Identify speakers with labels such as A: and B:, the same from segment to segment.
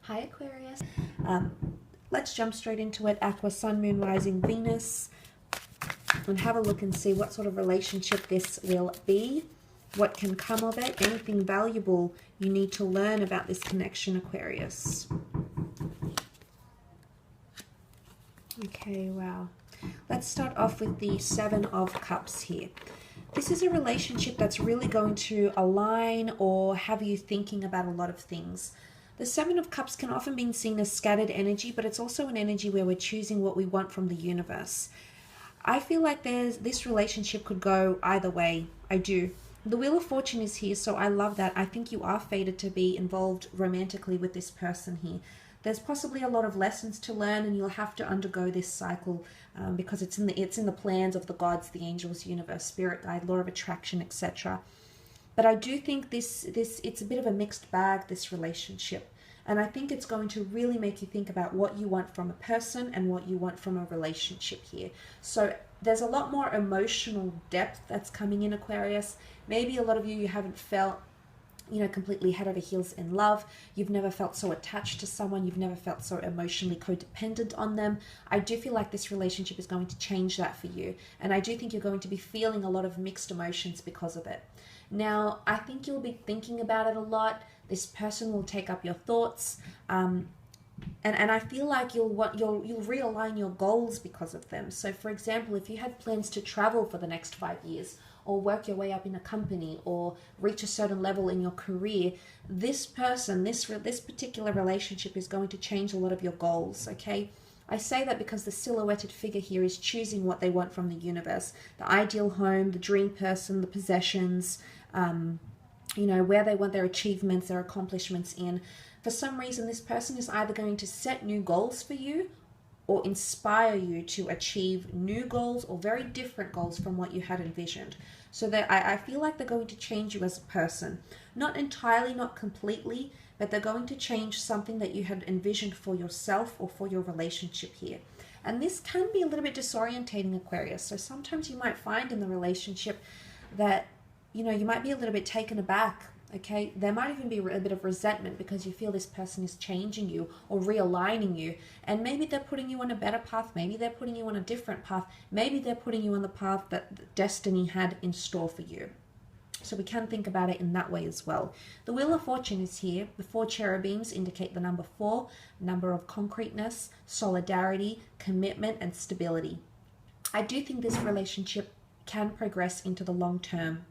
A: Hi Aquarius. Let's jump straight into it. Aqua, Sun, Moon, Rising, Venus. And have a look and see what sort of relationship this will be. What can come of it. Anything valuable you need to learn about this connection, Aquarius. Okay, wow. Let's start off with the Seven of Cups here. This is a relationship that's really going to align or have you thinking about a lot of things. The Seven of Cups can often be seen as scattered energy, but it's also an energy where we're choosing what we want from the universe. I feel like this relationship could go either way. I do. The Wheel of Fortune is here, so I love that. I think you are fated to be involved romantically with this person here. There's possibly a lot of lessons to learn, and you'll have to undergo this cycle because it's in the plans of the gods, the angels, universe, spirit guide, law of attraction, etc. But I do think it's a bit of a mixed bag, this relationship. And I think it's going to really make you think about what you want from a person and what you want from a relationship here. So there's a lot more emotional depth that's coming in, Aquarius. Maybe a lot of you haven't felt, completely head over heels in love. You've never felt so attached to someone. You've never felt so emotionally codependent on them. I do feel like this relationship is going to change that for you. And I do think you're going to be feeling a lot of mixed emotions because of it. Now, I think you'll be thinking about it a lot. This person will take up your thoughts. And I feel like you'll realign your goals because of them. So, for example, if you had plans to travel for the next 5 years, or work your way up in a company, or reach a certain level in your career, this person, this particular relationship is going to change a lot of your goals, okay? I say that because the silhouetted figure here is choosing what they want from the universe. The ideal home, the dream person, the possessions, where they want their achievements, their accomplishments in. For some reason, this person is either going to set new goals for you or inspire you to achieve new goals or very different goals from what you had envisioned. So that I feel like they're going to change you as a person. Not entirely, not completely, but they're going to change something that you had envisioned for yourself or for your relationship here. And this can be a little bit disorientating, Aquarius. So sometimes you might find in the relationship that, you might be a little bit taken aback. Okay, there might even be a bit of resentment because you feel this person is changing you or realigning you, and maybe they're putting you on a better path, maybe they're putting you on a different path, maybe they're putting you on the path that destiny had in store for you. So we can think about it in that way as well. The Wheel of Fortune is here. The 4 cherubims indicate the number 4, number of concreteness, solidarity, commitment, and stability. I do think this relationship can progress into the long term.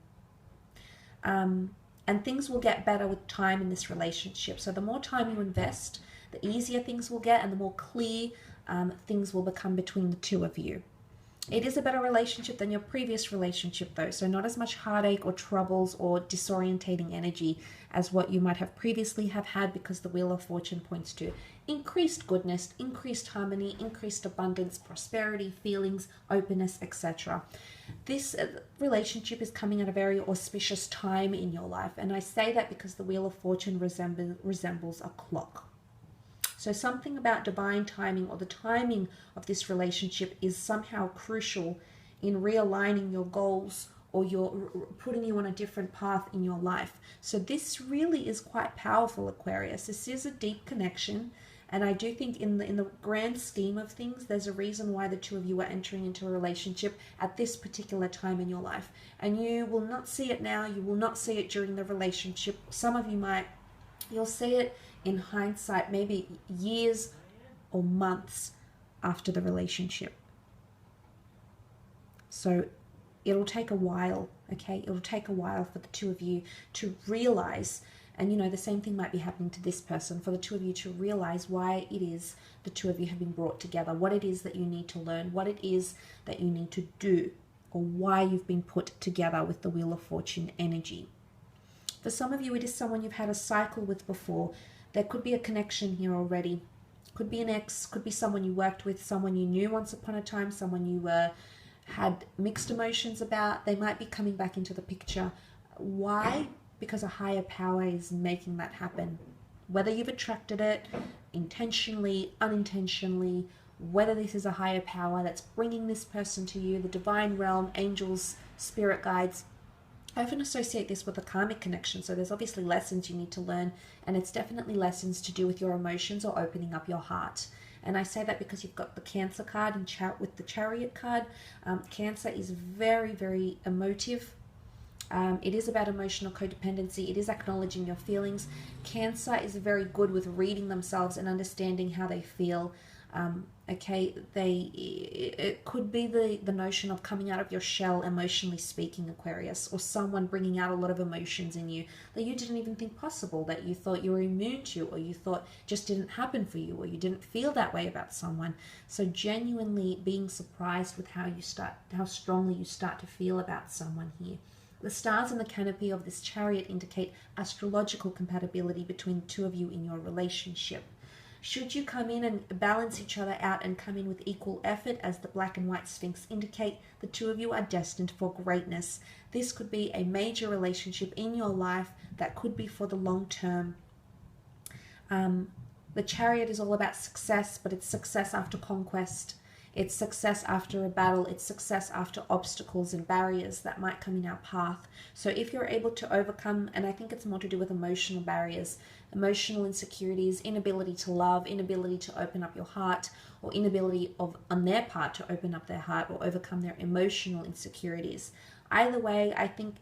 A: And things will get better with time in this relationship. So the more time you invest, the easier things will get and the more clear things will become between the two of you. It is a better relationship than your previous relationship though. So not as much heartache or troubles or disorientating energy as what you might have previously have had, because the Wheel of Fortune points to increased goodness, increased harmony, increased abundance, prosperity, feelings, openness, etc. This relationship is coming at a very auspicious time in your life. And I say that because the Wheel of Fortune resembles a clock. So something about divine timing or the timing of this relationship is somehow crucial in realigning your goals or putting you on a different path in your life. So this really is quite powerful, Aquarius. This is a deep connection. And I do think in the grand scheme of things, there's a reason why the two of you are entering into a relationship at this particular time in your life. And you will not see it now. You will not see it during the relationship. Some of you might. You'll see it in hindsight, maybe years or months after the relationship. So it'll take a while, okay? It'll take a while for the two of you to realize. And the same thing might be happening to this person, for the two of you to realize why it is the two of you have been brought together, what it is that you need to learn, what it is that you need to do, or why you've been put together with the Wheel of Fortune energy. For some of you, it is someone you've had a cycle with before. There could be a connection here already. Could be an ex, could be someone you worked with, someone you knew once upon a time, someone you had mixed emotions about. They might be coming back into the picture. Why? Because a higher power is making that happen. Whether you've attracted it intentionally, unintentionally, whether this is a higher power that's bringing this person to you, the divine realm, angels, spirit guides, I often associate this with a karmic connection. So there's obviously lessons you need to learn, and it's definitely lessons to do with your emotions or opening up your heart. And I say that because you've got the Cancer card and with the Chariot card. Cancer is very, very emotive. It is about emotional codependency. It is acknowledging your feelings. Cancer is very good with reading themselves and understanding how they feel. Okay, it could be the notion of coming out of your shell, emotionally speaking, Aquarius, or someone bringing out a lot of emotions in you that you didn't even think possible, that you thought you were immune to, or you thought just didn't happen for you, or you didn't feel that way about someone. So genuinely being surprised with how strongly you start to feel about someone here. The stars in the canopy of this Chariot indicate astrological compatibility between the two of you in your relationship. Should you come in and balance each other out and come in with equal effort, as the black and white Sphinx indicate, the two of you are destined for greatness. This could be a major relationship in your life that could be for the long term. The Chariot is all about success, but it's success after conquest. It's success after a battle. It's success after obstacles and barriers that might come in our path. So if you're able to overcome, and I think it's more to do with emotional barriers, emotional insecurities, inability to love, inability to open up your heart, or inability on their part to open up their heart or overcome their emotional insecurities. Either way, I think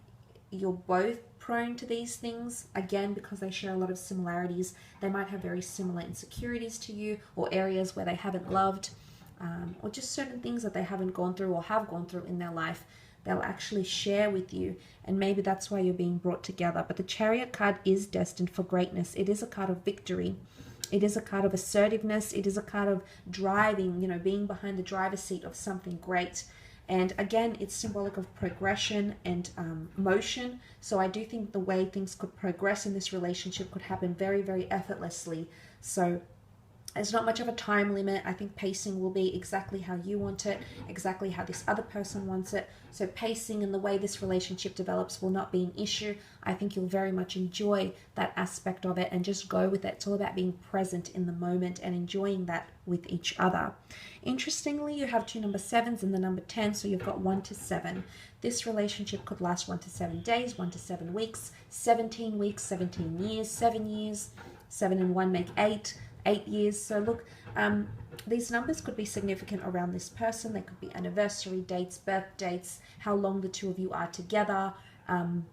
A: you're both prone to these things, again, because they share a lot of similarities. They might have very similar insecurities to you, or areas where they haven't loved, or just certain things that they haven't gone through or have gone through in their life. They'll actually share with you, and maybe that's why you're being brought together. But the Chariot card is destined for greatness. It is a card of victory. It is a card of assertiveness. It is a card of driving, being behind the driver's seat of something great. And again, it's symbolic of progression and motion. So I do think the way things could progress in this relationship could happen very, very effortlessly. So there's not much of a time limit. I think pacing will be exactly how you want it, exactly how this other person wants it. So pacing and the way this relationship develops will not be an issue. I think you'll very much enjoy that aspect of it and just go with it. It's all about being present in the moment and enjoying that with each other. Interestingly, you have two number 7s and the number 10, so you've got 1 to 7. This relationship could last 1 to 7 days, 1 to 7 weeks, 17 weeks, 17 years, 7 years, 7 and 1 make 8. 8 years. So look, these numbers could be significant around this person. They could be anniversary dates, birth dates, how long the two of you are together, and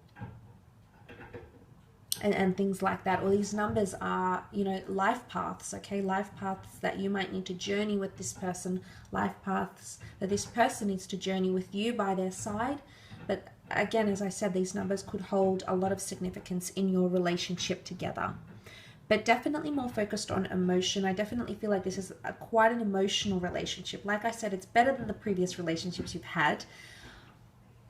A: things like that. Or these numbers are, life paths, okay? Life paths that you might need to journey with this person, life paths that this person needs to journey with you by their side. But again, as I said, these numbers could hold a lot of significance in your relationship together. But definitely more focused on emotion. I definitely feel like this is quite an emotional relationship. Like I said, it's better than the previous relationships you've had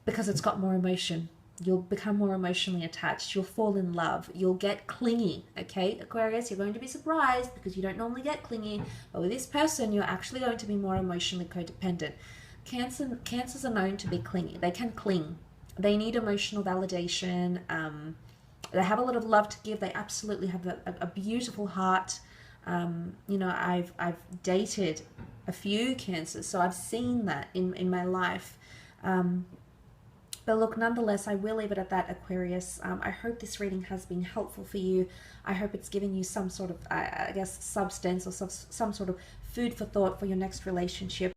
A: because it's got more emotion. You'll become more emotionally attached. You'll fall in love. You'll get clingy, okay? Aquarius, you're going to be surprised because you don't normally get clingy. But with this person, you're actually going to be more emotionally codependent. Cancers are known to be clingy. They can cling. They need emotional validation. They have a lot of love to give. They absolutely have a beautiful heart. I've dated a few Cancers, so I've seen that in my life. But look, nonetheless, I will leave it at that, Aquarius. I hope this reading has been helpful for you. I hope it's given you some sort of, substance or some sort of food for thought for your next relationship.